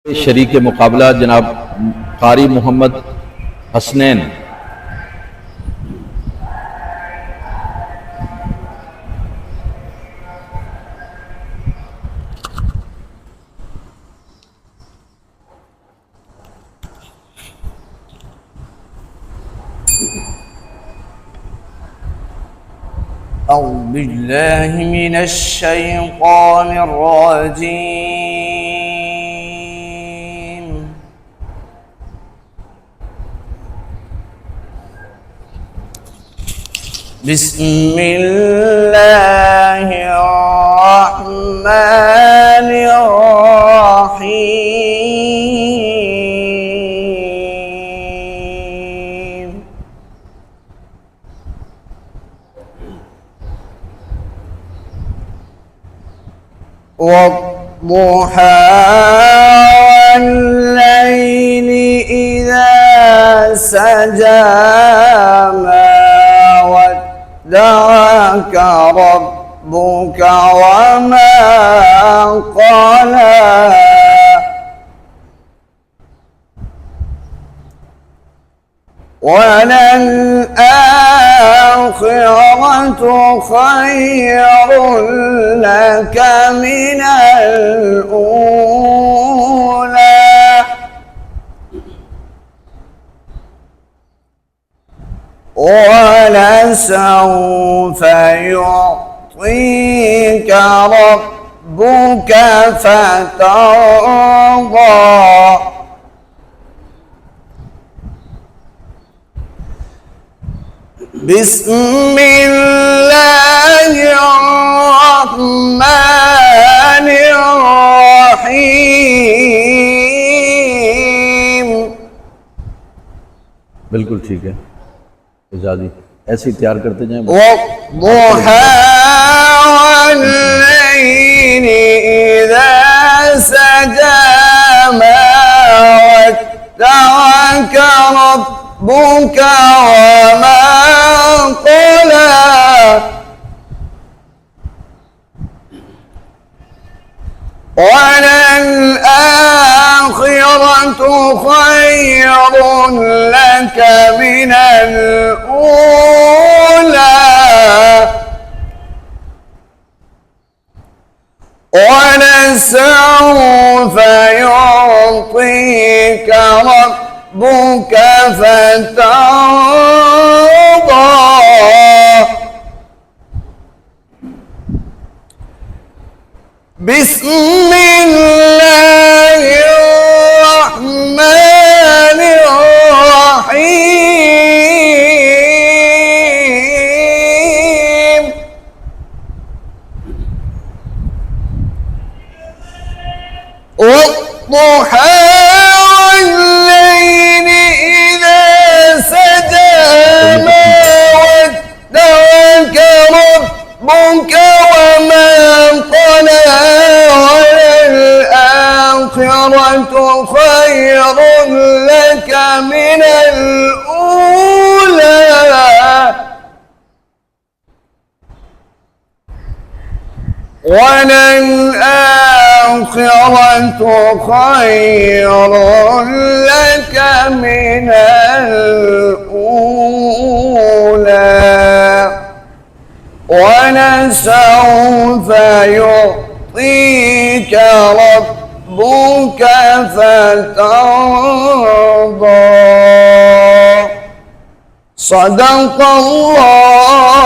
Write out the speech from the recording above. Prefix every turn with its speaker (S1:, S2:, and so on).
S1: शरीक मुकाबला जनाब कारी मोहम्मद हसनैन।
S2: أعوذ بالله من الشيطان الرجيم. بسم الله الرحمن الرحيم. والضحى والليل إذا سجى ما ودعك ربك وما قلى وللآخرة خير لك من الأولى ولسوف يعطيك ربك فترضى. بسم الله الرحمن الرحيم.
S1: बिल्कुल ठीक है, आजादी ऐसे ही तैयार करते जाएं।
S2: والضحى والليل إذا سجى ما ودعك ربك وما قلى وللآخرة خير لك من الأولى ولسوف يعطيك ربك فترضى. بسم الله الرحمن الرحيم. والضحى والليل إذا سجى ما ودعك ربك وما قلى وللآخرة خير لك من الأولى وللآخرة خير لك من الأولى ولسوف يعطيك ربك فترضى. صدق الله